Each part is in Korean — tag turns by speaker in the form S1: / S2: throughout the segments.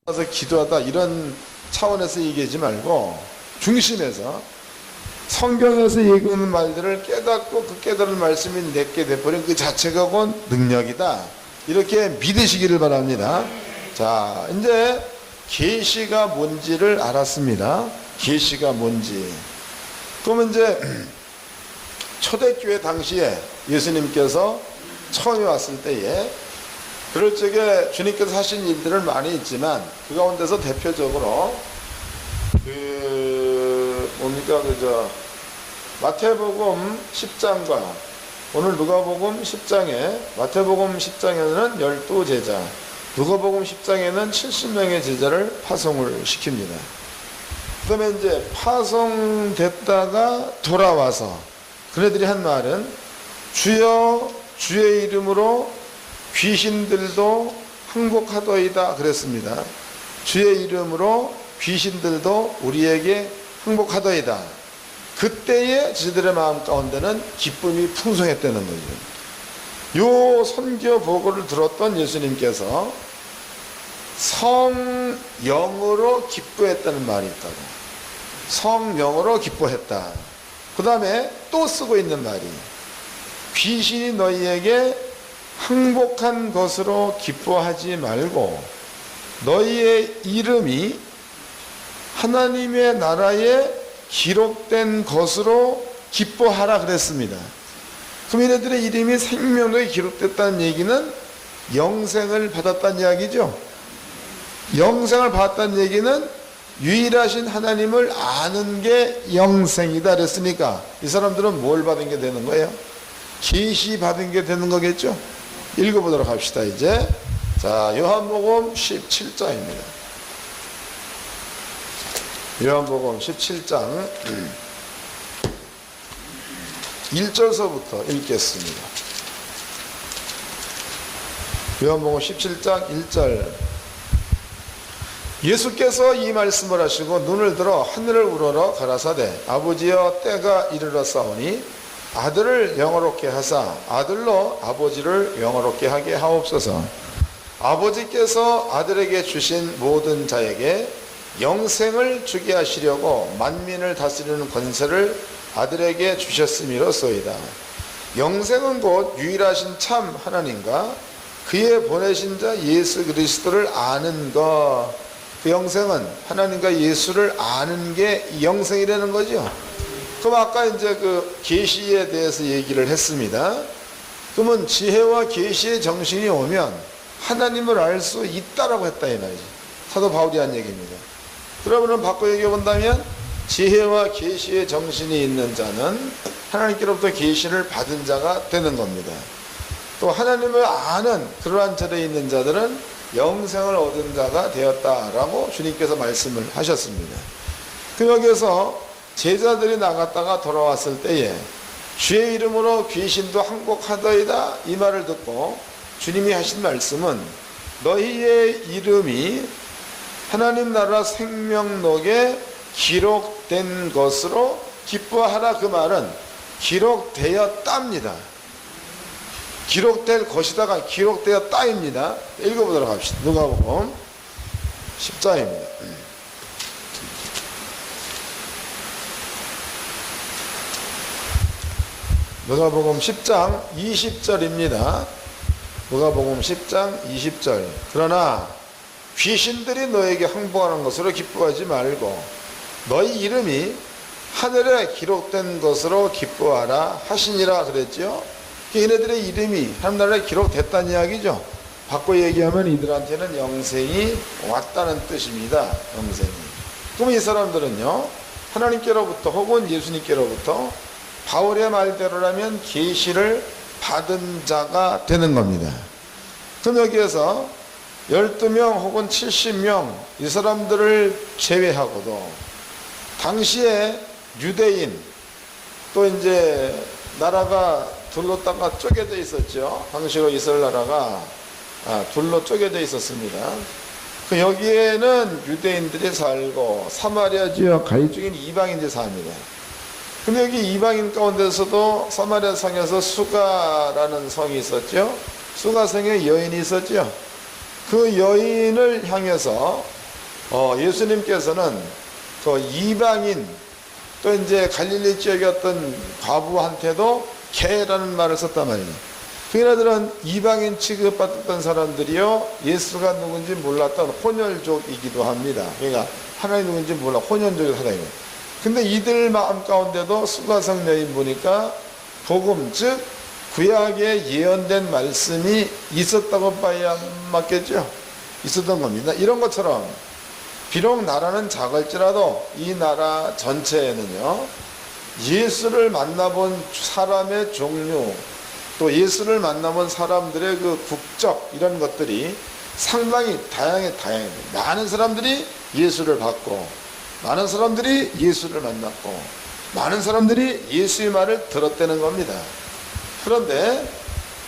S1: 가서 기도하다 이런 차원에서 얘기하지 말고 중심에서 성경에서 얘기하는 말들을 깨닫고 그 깨달은 말씀이 내게 돼버린 그 자체가 곧 능력이다. 이렇게 믿으시기를 바랍니다. 자, 이제 계시가 뭔지를 알았습니다. 계시가 뭔지. 그러면 이제 초대교회 당시에 예수님께서 처음에 왔을 때에 그럴 적에 주님께서 하신 일들은 많이 있지만 그 가운데서 대표적으로 마태복음 10장과 오늘 누가복음 10장에 마태복음 10장에는 12제자, 누가복음 10장에는 70명의 제자를 파송을 시킵니다. 그 다음에 이제 파송됐다가 돌아와서 그네들이 한 말은 주여 주의 이름으로 귀신들도 항복하더이다 그랬습니다. 주의 이름으로 귀신들도 우리에게 항복하더이다. 그때의 저들의 마음 가운데는 기쁨이 풍성했다는 거죠. 요 선교 보고를 들었던 예수님께서 성령으로 기뻐했다는 말이 있다고. 성령으로 기뻐했다. 그 다음에 또 쓰고 있는 말이 귀신이 너희에게 항복한 것으로 기뻐하지 말고 너희의 이름이 하나님의 나라에 기록된 것으로 기뻐하라 그랬습니다. 그럼 얘네들의 이름이 생명록에 기록됐다는 얘기는 영생을 받았다는 이야기죠. 영생을 받았다는 얘기는 유일하신 하나님을 아는 게 영생이다 그랬으니까 이 사람들은 뭘 받은 게 되는 거예요? 계시 받은 게 되는 거겠죠. 읽어보도록 합시다. 이제 자, 요한복음 17장입니다. 요한복음 17장 1절서부터 읽겠습니다. 요한복음 17장 1절. 예수께서 이 말씀을 하시고 눈을 들어 하늘을 우러러 가라사대 아버지여 때가 이르렀사오니 아들을 영화롭게 하사 아들로 아버지를 영화롭게 하게 하옵소서. 아버지께서 아들에게 주신 모든 자에게 영생을 주게 하시려고 만민을 다스리는 권세를 아들에게 주셨음이로소이다. 영생은 곧 유일하신 참 하나님과 그의 보내신 자 예수 그리스도를 아는 것. 그 영생은 하나님과 예수를 아는 게 영생이라는 거죠. 그럼 아까 이제 그 계시에 대해서 얘기를 했습니다. 그러면 지혜와 계시의 정신이 오면 하나님을 알 수 있다라고 했다 이 말이지. 사도 바울이 한 얘기입니다. 그러면 바꿔 얘기해 본다면 지혜와 계시의 정신이 있는 자는 하나님께로부터 계시를 받은 자가 되는 겁니다. 또 하나님을 아는 그러한 자리에 있는 자들은 영생을 얻은 자가 되었다라고 주님께서 말씀을 하셨습니다. 그 여기에서 제자들이 나갔다가 돌아왔을 때에 주의 이름으로 귀신도 항복하더이다 이 말을 듣고 주님이 하신 말씀은 너희의 이름이 하나님 나라 생명록에 기록된 것으로 기뻐하라. 그 말은 기록되었답니다. 기록될 것이다가 기록되었다입니다. 읽어보도록 합시다. 누가복음 10장입니다. 누가복음 10장 20절입니다. 누가복음 10장 20절. 그러나 귀신들이 너에게 항복하는 것으로 기뻐하지 말고 너희 이름이 하늘에 기록된 것으로 기뻐하라 하시니라 그랬죠. 얘네들의 이름이 하늘나라에 기록됐다는 이야기죠. 바꿔 얘기하면 이들한테는 영생이 왔다는 뜻입니다. 영생이. 그럼 이 사람들은요 하나님께로부터 혹은 예수님께로부터 바울의 말대로라면 계시를 받은 자가 되는 겁니다. 그럼 여기에서 12명 혹은 70명 이 사람들을 제외하고도 당시에 유대인 또 이제 나라가 둘로 땅가 쪼개져 있었죠. 당시로 이스라엘 나라가 둘로 쪼개져 있었습니다. 그 여기에는 유대인들이 살고 사마리아 지역 가입 중인 이방인들이 삽니다. 근데 여기 이방인 가운데서도 사마리아 성에서 수가라는 성이 있었죠. 수가성에 여인이 있었죠. 그 여인을 향해서 예수님께서는 그 이방인 또 이제 갈릴리 지역의 어떤 과부한테도 개라는 말을 썼단 말이에요. 그들은 이방인 취급받았던 사람들이요, 예수가 누군지 몰랐던 혼혈족이기도 합니다. 그러니까 하나님 누군지 몰라 혼혈족이 하나님. 근데 이들 마음 가운데도 수가성 여인 보니까 복음, 즉 구약에 예언된 말씀이 있었다고 봐야 맞겠죠. 있었던 겁니다. 이런 것처럼 비록 나라는 작을지라도 이 나라 전체에는요, 예수를 만나본 사람의 종류, 또 예수를 만나본 사람들의 그 국적, 이런 것들이 상당히 다양해요. 많은 사람들이 예수를 받고, 많은 사람들이 예수를 만났고, 많은 사람들이 예수의 말을 들었다는 겁니다. 그런데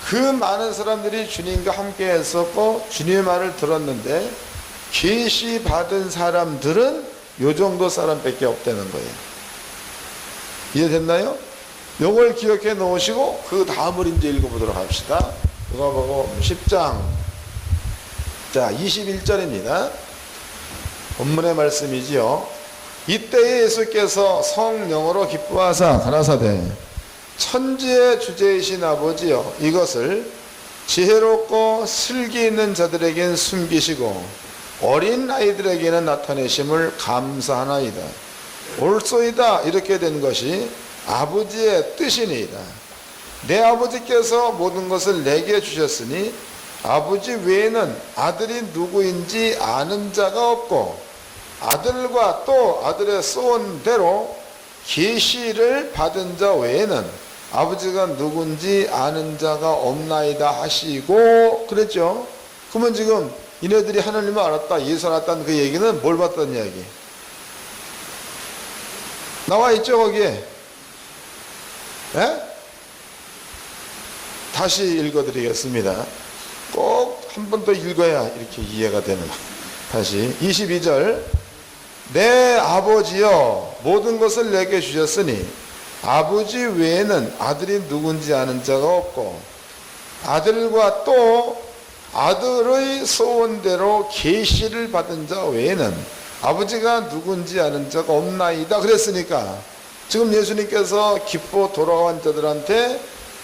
S1: 그 많은 사람들이 주님과 함께 했었고 주님의 말을 들었는데 계시 받은 사람들은 요 정도 사람밖에 없다는 거예요. 이해됐나요? 요걸 기억해 놓으시고 그 다음을 이제 읽어보도록 합시다. 누가복음 10장 자 21절입니다. 본문의 말씀이지요. 이때에 예수께서 성령으로 기뻐하사 가라사대 천지의 주제이신 아버지여, 이것을 지혜롭고 슬기 있는 자들에겐 숨기시고 어린 아이들에게는 나타내심을 감사하나이다. 옳소이다. 이렇게 된 것이 아버지의 뜻이니이다. 내 아버지께서 모든 것을 내게 주셨으니 아버지 외에는 아들이 누구인지 아는 자가 없고 아들과 또 아들의 소원대로 계시를 받은 자 외에는 아버지가 누군지 아는 자가 없나이다 하시고 그랬죠. 그러면 지금 이네들이 하나님을 알았다, 예수 알았다는 그 얘기는 뭘 봤다는 이야기? 나와 있죠 거기에. 예? 다시 읽어드리겠습니다. 꼭 한 번 더 읽어야 이렇게 이해가 되는 거예요. 다시 22절. 내 아버지여, 모든 것을 내게 주셨으니 아버지 외에는 아들이 누군지 아는 자가 없고 아들과 또 아들의 소원대로 계시를 받은 자 외에는 아버지가 누군지 아는 자가 없나이다. 그랬으니까 지금 예수님께서 기뻐 돌아온 자들한테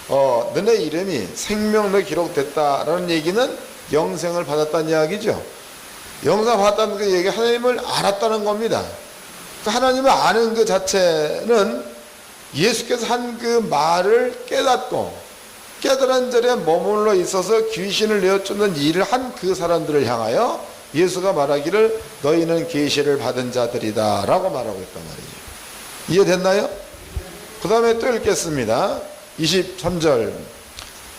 S1: 너네 이름이 생명로 기록됐다라는 얘기는 영생을 받았다는 이야기죠. 영생 받았다는 그 얘기, 하나님을 알았다는 겁니다. 하나님을 아는 그 자체는 예수께서 한 그 말을 깨닫고 깨달은 자리에 머물러 있어서 귀신을 내어쫓는 일을 한 그 사람들을 향하여 예수가 말하기를 너희는 계시를 받은 자들이다 라고 말하고 있단 말이죠. 이해됐나요? 그 다음에 또 읽겠습니다. 23절.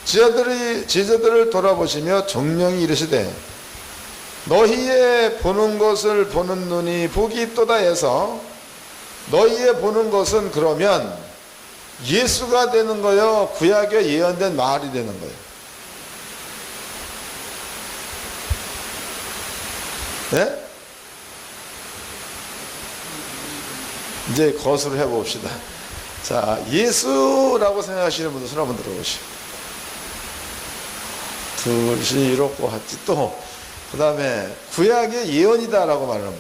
S1: 제자들을 돌아보시며 정령이 이르시되 너희의 보는 것을 보는 눈이 복이 있도다 해서 너희의 보는 것은 그러면 예수가 되는 거요, 구약에 예언된 말이 되는 거예요. 네? 이제 거수를 해봅시다. 자, 예수라고 생각하시는 분들 손 한번 들어보시오. 둘이 이렇고 하지. 또 그 다음에 구약의 예언이다라고 말하는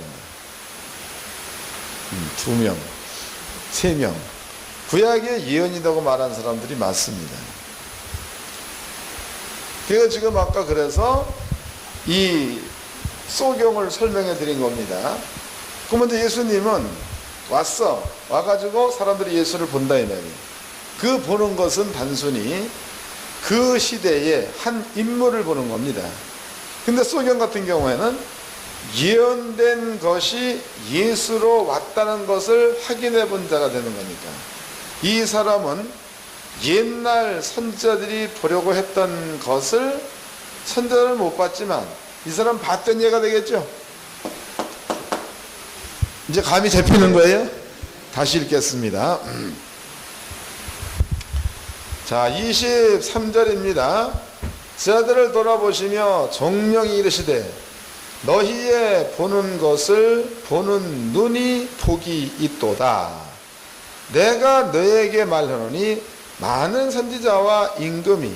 S1: 분들 2명, 3명. 구약의 예언이라고 말하는 사람들이 많습니다. 그래서 지금 아까 그래서 이 소경을 설명해 드린 겁니다. 그러면 이제 예수님은 와가지고 사람들이 예수를 본다 이 말이에요. 그 보는 것은 단순히 그 시대의 한 인물을 보는 겁니다. 근데 소경 같은 경우에는 예언된 것이 예수로 왔다는 것을 확인해 본 자가 되는 거니까 이 사람은 옛날 선지자들이 보려고 했던 것을 선지자를 못 봤지만 이 사람 봤던 예가 되겠죠. 이제 감이 잡히는 거예요. 다시 읽겠습니다. 자 23절입니다. 제자들을 돌아보시며 정령이 이르시되 너희의 보는 것을 보는 눈이 복이 있도다. 내가 너에게 말하노니 많은 선지자와 임금이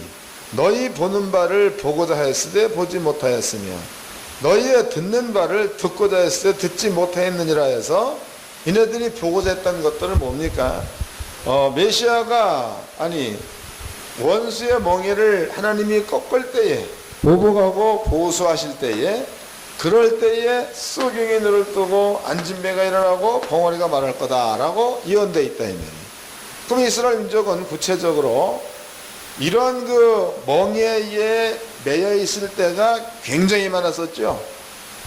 S1: 너희 보는 바를 보고자 하였으되 보지 못하였으며 너희의 듣는 바를 듣고자 했을 때 듣지 못하였느니라 해서 이네들이 보고자 했던 것들은 뭡니까? 메시아가 원수의 멍에를 하나님이 꺾을 때에, 보복하고 보수하실 때에, 그럴 때에 쏘경이 눈을 뜨고 앉은 배가 일어나고 벙어리가 말할 거다라고 예언되어 있다 이 말이에요. 그럼 이스라엘 민족은 구체적으로 이러한 그 멍에에 매여 있을 때가 굉장히 많았었죠.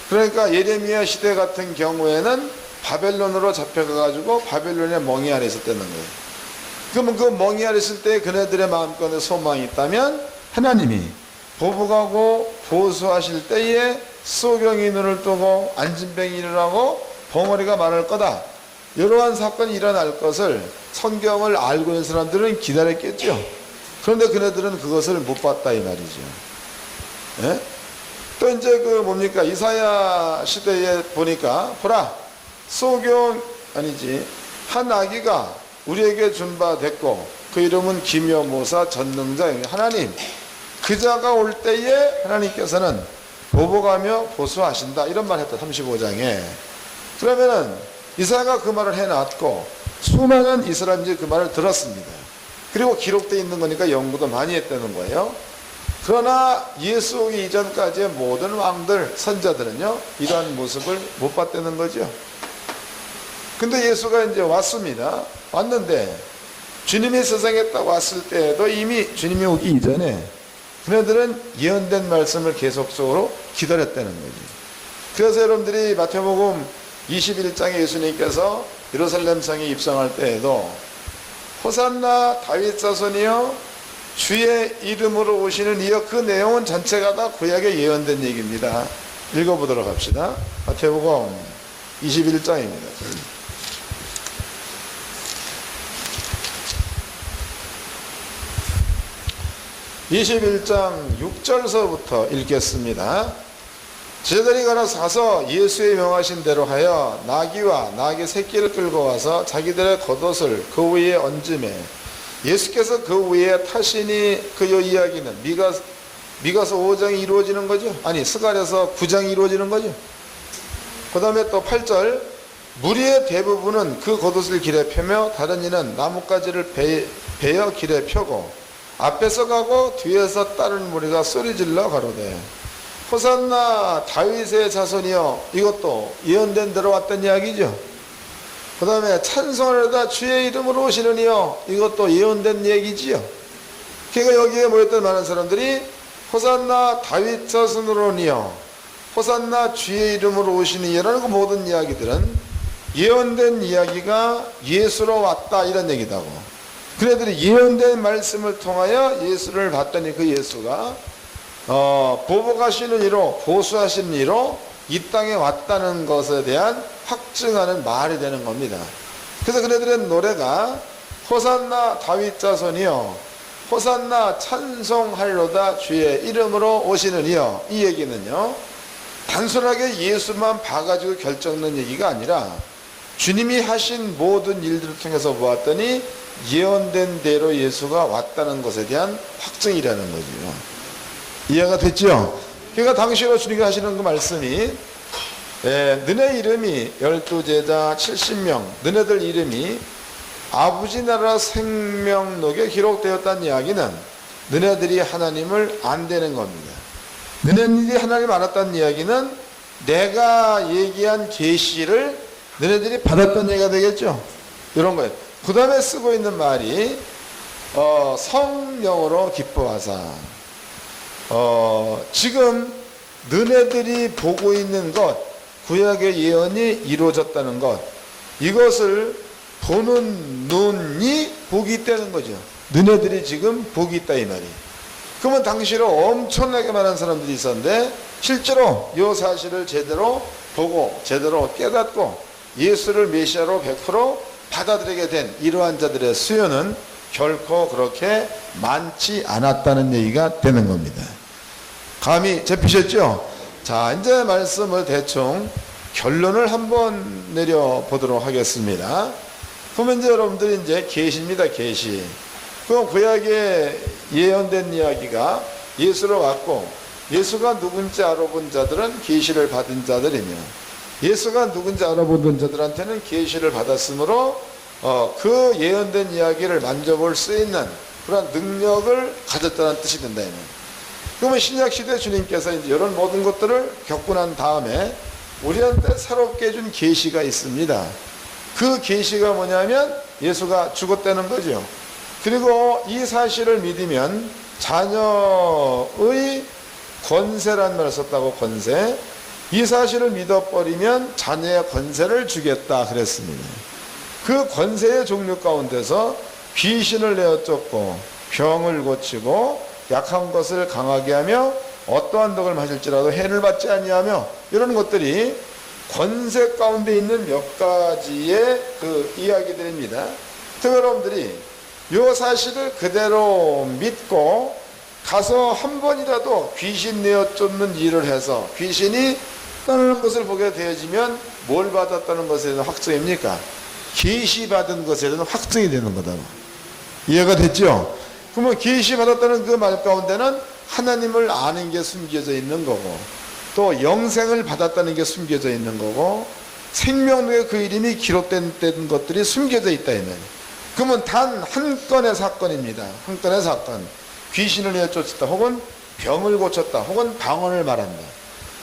S1: 그러니까 예레미야 시대 같은 경우에는 바벨론으로 잡혀가가지고 바벨론의 멍에 안에 있었다는 거예요. 그러면 그 멍에 안에 있을 때 그네들의 마음가운데 소망이 있다면 하나님이 보복하고 보수하실 때에 소경이 눈을 뜨고 앉은 뱅이 일어나고 벙어리가 말할 거다, 이러한 사건이 일어날 것을 성경을 알고 있는 사람들은 기다렸겠죠. 그런데 그네들은 그것을 못 봤다 이 말이죠. 예? 또 이제 그 뭡니까? 이사야 시대에 보니까 보라, 한 아기가 우리에게 준 바 됐고 그 이름은 기묘모사 전능자 하나님, 그 자가 올 때에 하나님께서는 보복하며 보수하신다, 이런 말 했다 35장에. 그러면은 이사야가 그 말을 해놨고 수많은 이스라엘인들이 그 말을 들었습니다. 그리고 기록되어 있는 거니까 연구도 많이 했다는 거예요. 그러나 예수 오기 이전까지의 모든 왕들, 선자들은요, 이러한 모습을 못 봤다는 거죠. 근데 예수가 이제 왔습니다. 왔는데 주님이 세상에 딱 왔을 때에도 이미 주님이 오기 이전에 그네들은 예언된 말씀을 계속적으로 기다렸다는 거지. 그래서 여러분들이 마태복음 21장에 예수님께서 예루살렘 성에 입성할 때에도 호산나 다윗 자손이여 주의 이름으로 오시는 이여, 그 내용은 전체가 다 구약에 예언된 얘기입니다. 읽어보도록 합시다. 마태복음 21장입니다. 21장 6절서부터 읽겠습니다. 제자들이 가서 예수의 명하신 대로 하여 나귀와 나귀 새끼를 끌고 와서 자기들의 겉옷을 그 위에 얹음에 예수께서 그 위에 타시니, 그 이야기는 미가서 5장이 이루어지는 거죠. 스가랴서 9장이 이루어지는 거죠. 그 다음에 또 8절, 무리의 대부분은 그 겉옷을 길에 펴며 다른 이는 나뭇가지를 베어 길에 펴고 앞에서 가고 뒤에서 따르는 무리가 소리질러 가로되 호산나 다윗의 자손이여, 이것도 예언된 대로 왔던 이야기죠. 그 다음에 찬송하려다 주의 이름으로 오시는 이여, 이것도 예언된 얘기지요. 그러니까 여기에 모였던 많은 사람들이 호산나 다윗 자손으로니여, 호산나 주의 이름으로 오시는 이라는 그 모든 이야기들은 예언된 이야기가 예수로 왔다, 이런 얘기다고. 그네들이 예언된 말씀을 통하여 예수를 봤더니 그 예수가 보복하시는 이로, 보수하시는 이로 이 땅에 왔다는 것에 대한 확증하는 말이 되는 겁니다. 그래서 그네들의 노래가 호산나 다윗 자손이여, 호산나 찬송할로다 주의 이름으로 오시는 이여, 이 얘기는요, 단순하게 예수만 봐가지고 결정된 얘기가 아니라 주님이 하신 모든 일들을 통해서 보았더니 예언된 대로 예수가 왔다는 것에 대한 확증이라는 거죠. 이해가 됐죠? 그러니까 당시로 주님이 하시는 그 말씀이, 너네 이름이 12제자 70명, 너네들 이름이 아버지 나라 생명록에 기록되었다는 이야기는 너네들이 하나님을 안다는 겁니다. 너네들이 하나님을 알았다는 이야기는 내가 얘기한 계시를 너네들이 받았던 얘기가 되겠죠. 이런 거예요. 그 다음에 쓰고 있는 말이 성령으로 기뻐하사, 지금 너네들이 보고 있는 것, 구약의 예언이 이루어졌다는 것, 이것을 보는 눈이 복이 있다는 거죠. 너네들이 지금 복이 있다 이 말이. 그러면 당시로 엄청나게 많은 사람들이 있었는데 실제로 이 사실을 제대로 보고 제대로 깨닫고 예수를 메시아로 100% 받아들이게 된 이러한 자들의 수요는 결코 그렇게 많지 않았다는 얘기가 되는 겁니다. 감이 잡히셨죠? 자, 이제 말씀을 대충 결론을 한번 내려보도록 하겠습니다. 그러면 이제 여러분들이 이제 계시입니다, 계시. 그럼 구약에 예언된 이야기가 예수로 왔고, 예수가 누군지 알아본 자들은 계시를 받은 자들이며 예수가 누군지 알아본 자들한테는 계시를 받았으므로 그 예언된 이야기를 만져볼 수 있는 그런 능력을 가졌다는 뜻이 된다. 그러면 신약시대 주님께서 이제 이런 모든 것들을 겪고 난 다음에 우리한테 새롭게 준 계시가 있습니다. 그 계시가 뭐냐면 예수가 죽었다는 거죠. 그리고 이 사실을 믿으면 자녀의 권세라는 말을 썼다고. 권세. 이 사실을 믿어버리면 자녀의 권세를 주겠다 그랬습니다. 그 권세의 종류 가운데서 귀신을 내어 쫓고 병을 고치고 약한 것을 강하게 하며 어떠한 독을 마실지라도 해를 받지 아니하며 이런 것들이 권세 가운데 있는 몇 가지의 그 이야기들입니다. 그래서 여러분들이 이 사실을 그대로 믿고 가서 한 번이라도 귀신 내어 쫓는 일을 해서 귀신이 떠나는 것을 보게 되어지면 뭘 받았다는 것에 대한 확증입니까? 계시 받은 것에 대한 확증이 되는 거다. 이해가 됐죠? 그러면 계시 받았다는 그 말 가운데는 하나님을 아는 게 숨겨져 있는 거고 또 영생을 받았다는 게 숨겨져 있는 거고 생명록에 그 이름이 기록된 것들이 숨겨져 있다. 그러면 단 한 건의 사건입니다. 한 건의 사건. 귀신을 내어 쫓았다 혹은 병을 고쳤다 혹은 방언을 말한다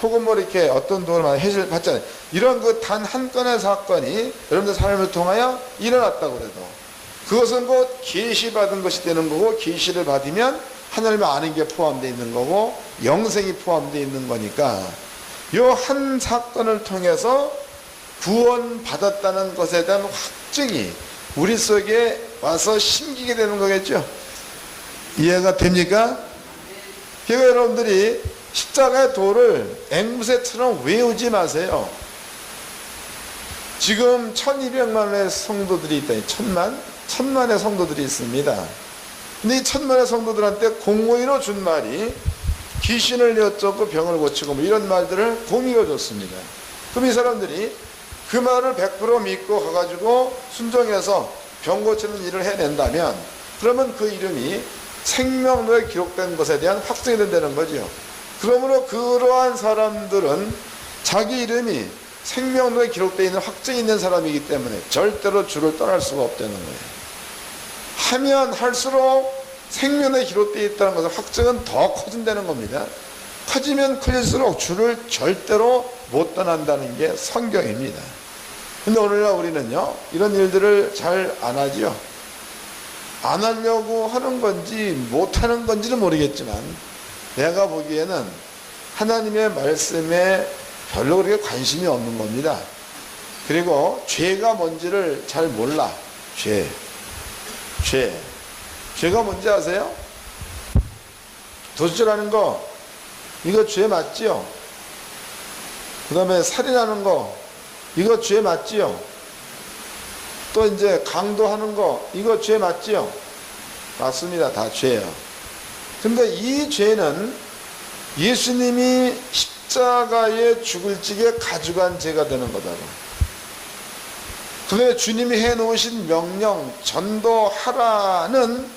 S1: 혹은 뭐 이렇게 어떤 도움을 해줄 받잖아요. 이런 그 단 한 건의 사건이 여러분들 삶을 통하여 일어났다고 그래도 그것은 곧 계시 받은 것이 되는 거고 계시를 받으면 하나님을 아는 게 포함되어 있는 거고 영생이 포함되어 있는 거니까 이 한 사건을 통해서 구원 받았다는 것에 대한 확증이 우리 속에 와서 심기게 되는 거겠죠. 이해가 됩니까? 그러니까 여러분들이 십자가의 도를 앵무새처럼 외우지 마세요. 지금 1200만의 성도들이 있다. 천만의 성도들이 있습니다. 근데 이 천만의 성도들한테 공의로 준 말이 귀신을 내어 쫓고 병을 고치고 뭐 이런 말들을 공의로 줬습니다. 그럼 이 사람들이 그 말을 100% 믿고 가가지고 순종해서 병 고치는 일을 해낸다면 그러면 그 이름이 생명록에 기록된 것에 대한 확증이 된다는 거죠. 그러므로 그러한 사람들은 자기 이름이 생명록에 기록되어 있는 확증이 있는 사람이기 때문에 절대로 주를 떠날 수가 없다는 거예요. 하면 할수록 생명에 기록되어 있다는 것은 확증은 더 커진다는 겁니다. 커지면 커질수록 주를 절대로 못 떠난다는 게 성경입니다. 근데 오늘날 우리는요 이런 일들을 잘 안 하지요. 안 하려고 하는 건지 못 하는 건지는 모르겠지만 내가 보기에는 하나님의 말씀에 별로 그렇게 관심이 없는 겁니다. 그리고 죄가 뭔지를 잘 몰라. 죄가 뭔지 아세요? 도둑질하는 거 이거 죄 맞지요? 그 다음에 살인하는 거 이거 죄 맞지요? 또 이제 강도하는 거 이거 죄 맞지요? 맞습니다. 다 죄예요. 근데 이 죄는 예수님이 십자가에 죽을 지게 가져간 죄가 되는 거다. 그런데 주님이 해놓으신 명령 전도하라는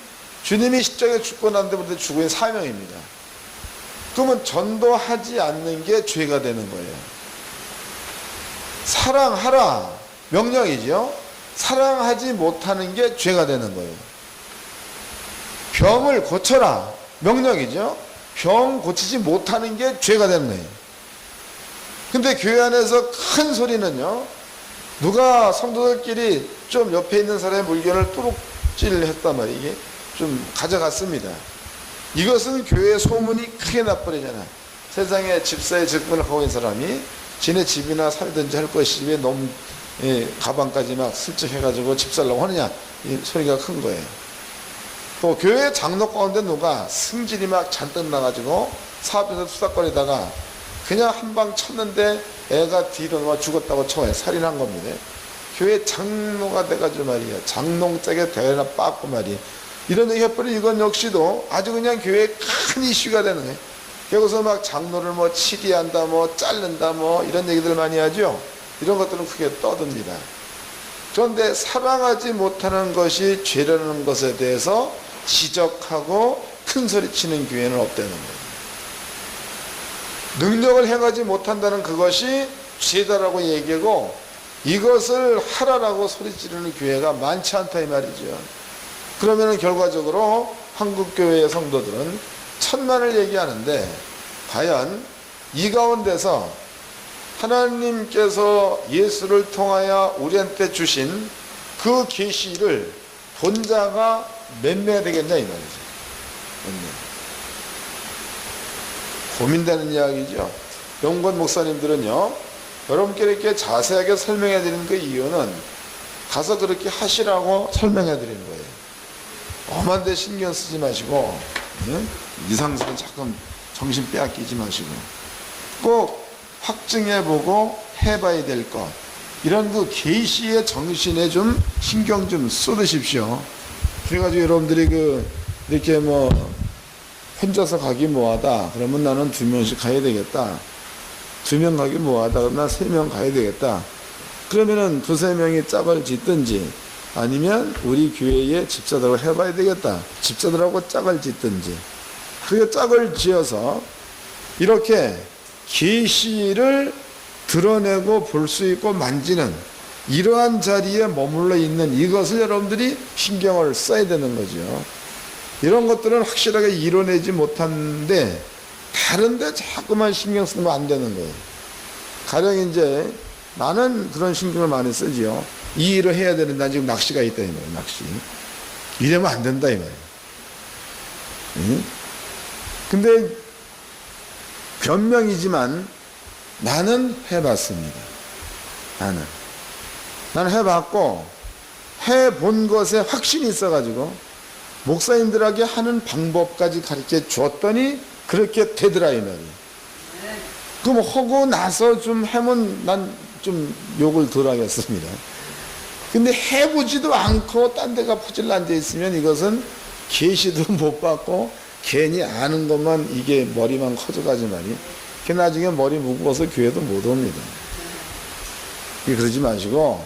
S1: 주님이 십자가에 죽고 난 데부터 죽은 사명입니다. 그러면 전도하지 않는 게 죄가 되는 거예요. 사랑하라 명령이죠. 사랑하지 못하는 게 죄가 되는 거예요. 병을 고쳐라 명령이죠. 병 고치지 못하는 게 죄가 되는 거예요. 근데 교회 안에서 큰 소리는요, 누가 성도들끼리 좀 옆에 있는 사람의 물건을 뚜룩질 했단 말이에요. 이게 좀 가져갔습니다. 이것은 교회의 소문이 크게 나버리잖아. 세상에 집사에 직분을 하고 있는 사람이 지네 집이나 살든지 할 것이 왜 너무 가방까지 막 슬쩍 해가지고 집 살라고 하느냐, 이 소리가 큰 거예요. 또 교회 장로 가운데 누가 승질이 막 잔뜩 나가지고 사업에서 수닥거리다가 그냥 한 방 쳤는데 애가 뒤로 넘어 죽었다고 쳐요. 살인한 겁니다. 교회 장로가 돼가지고 말이야, 장롱짝에 대회나 빠고 말이야, 이런 얘기 해버리면 이건 역시도 아주 그냥 교회에 큰 이슈가 되는 거예요. 여기서 막 장로를 뭐 치리한다, 뭐 자른다, 뭐 이런 얘기들 많이 하죠. 이런 것들은 크게 떠듭니다. 그런데 사랑하지 못하는 것이 죄라는 것에 대해서 지적하고 큰 소리 치는 교회는 없다는 거예요. 능력을 행하지 못한다는 그것이 죄다라고 얘기하고 이것을 하라라고 소리지르는 교회가 많지 않다 이 말이죠. 그러면 결과적으로 한국교회의 성도들은 천만을 얘기하는데 과연 이 가운데서 하나님께서 예수를 통하여 우리한테 주신 그 계시를 본 자가 몇 명 되겠냐 이 말이죠. 몇 명. 고민되는 이야기죠. 영권 목사님들은요, 여러분께 이렇게 자세하게 설명해 드리는 그 이유는 가서 그렇게 하시라고 설명해 드리는 거예요. 엄한 데 신경 쓰지 마시고, 이상스러운 자꾸 정신 빼앗기지 마시고, 꼭 확증해 보고 해봐야 될 것, 이런 그 계시의 정신에 좀 신경 좀 쏟으십시오. 그래가지고 여러분들이 이렇게 혼자서 가기 뭐하다 그러면 나는 2명씩 가야 되겠다, 2명 가기 뭐하다 그러면 난 3명 가야 되겠다, 그러면은 2-3명이 짝을 짓든지 아니면 우리 교회의 집사들하고 해봐야 되겠다, 집사들하고 짝을 짓든지, 그리고 짝을 지어서 이렇게 계시를 드러내고 볼 수 있고 만지는 이러한 자리에 머물러 있는 이것을 여러분들이 신경을 써야 되는 거죠. 이런 것들은 확실하게 이뤄내지 못하는데 다른데 자꾸만 신경 쓰면 안 되는 거예요. 가령 이제 나는 그런 신경을 많이 쓰지요. 이 일을 해야 되는데 난 지금 낚시가 있다 이 말이에요. 낚시. 이러면 안 된다 이 말이에요. 근데 변명이지만 나는 해봤습니다. 나는 해봤고 해본 것에 확신이 있어가지고 목사님들에게 하는 방법까지 가르쳐 줬더니 그렇게 되더라 이 말이에요. 그럼 하고 나서 좀 하면 난 좀 욕을 덜 하겠습니다. 근데 해보지도 않고 딴 데가 퍼질 앉아 있으면 이것은 계시도 못 받고 괜히 아는 것만 이게 머리만 커져가지 말이. 그 나중에 머리 무거워서 교회도 못 옵니다. 그러지 마시고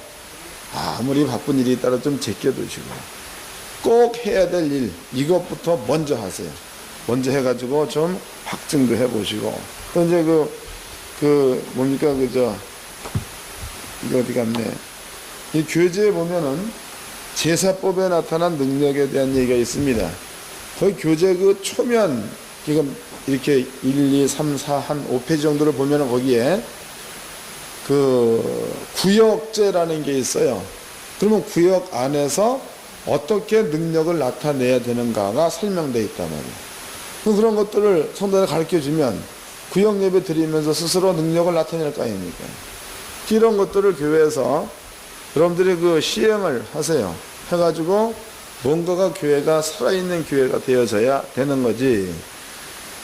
S1: 아무리 바쁜 일이 있다라 좀 제껴두시고 꼭 해야 될 일 이것부터 먼저 하세요. 먼저 해가지고 좀 확증도 해보시고 또 이제 뭡니까 이거 어디 갔네. 이 교재에 보면은 제사법에 나타난 능력에 대한 얘기가 있습니다. 거의 교재 초면 지금 이렇게 1, 2, 3, 4 한 5페이지 정도를 보면은 거기에 구역제라는 게 있어요. 그러면 구역 안에서 어떻게 능력을 나타내야 되는가가 설명되어 있단 말이에요. 그런 것들을 성도에 가르쳐 주면 구역 예배 드리면서 스스로 능력을 나타낼 거 아닙니까? 이런 것들을 교회에서 여러분들이 시행을 하세요. 해가지고 뭔가가 교회가 살아있는 교회가 되어져야 되는 거지.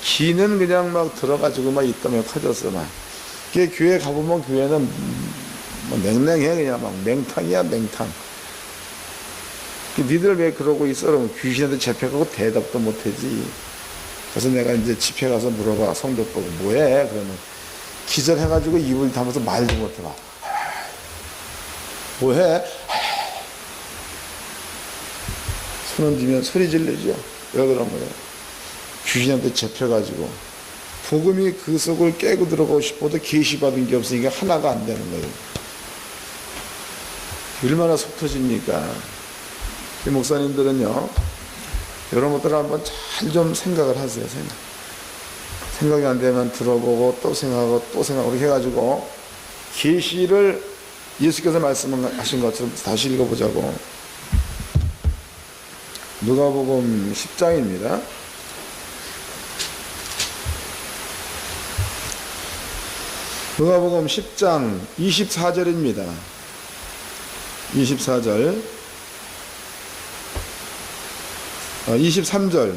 S1: 기는 그냥 막 들어가지고 막 있다면 커졌어 막. 그게 교회 가보면 교회는 냉랭해. 그냥 막 맹탕이야 맹탕. 니들 왜 그러고 있어? 그러면 귀신한테 잡혀가고 대답도 못하지. 그래서 내가 이제 집회 가서 물어봐. 성도 보고 뭐해? 그러면 기절해가지고 입을 담아서 말도 못해봐. 뭐해? 손 얹으면 소리 질르죠. 왜 그런 거예요? 귀신한테 잡혀가지고 복음이 그 속을 깨고 들어가고 싶어도 계시받은 게 없으니까 하나가 안 되는 거예요. 얼마나 속 터집니까? 이 목사님들은요, 이런 것들을 한번 잘 좀 생각을 하세요. 생각이 안 되면 들어보고 또 생각하고 또 생각하고 이렇게 해가지고 계시를 예수께서 말씀하신 것처럼 다시 읽어보자고. 누가복음 10장입니다. 누가복음 10장 24절입니다. 24절 23절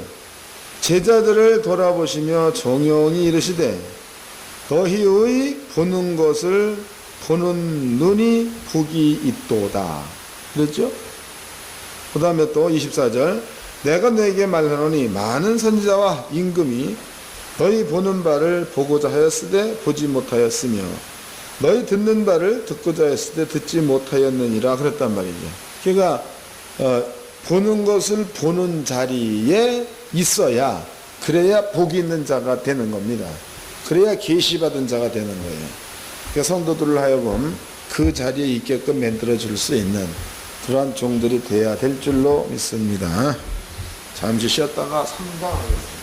S1: 제자들을 돌아보시며 정용히 이르시되 너희의 보는 것을 보는 눈이 복이 있도다. 그랬죠? 그 다음에 또 24절 내가 너에게 말하노니 많은 선지자와 임금이 너희 보는 바를 보고자 하였으되 보지 못하였으며 너희 듣는 바를 듣고자 하였으되 듣지 못하였느니라 그랬단 말이죠. 그러니까 보는 것을 보는 자리에 있어야 그래야 복이 있는 자가 되는 겁니다. 그래야 계시받은 자가 되는 거예요. 그러니까 성도들을 하여금 그 자리에 있게끔 만들어 줄 수 있는 그러한 종들이 돼야 될 줄로 믿습니다. 잠시 쉬었다가 상담하겠습니다.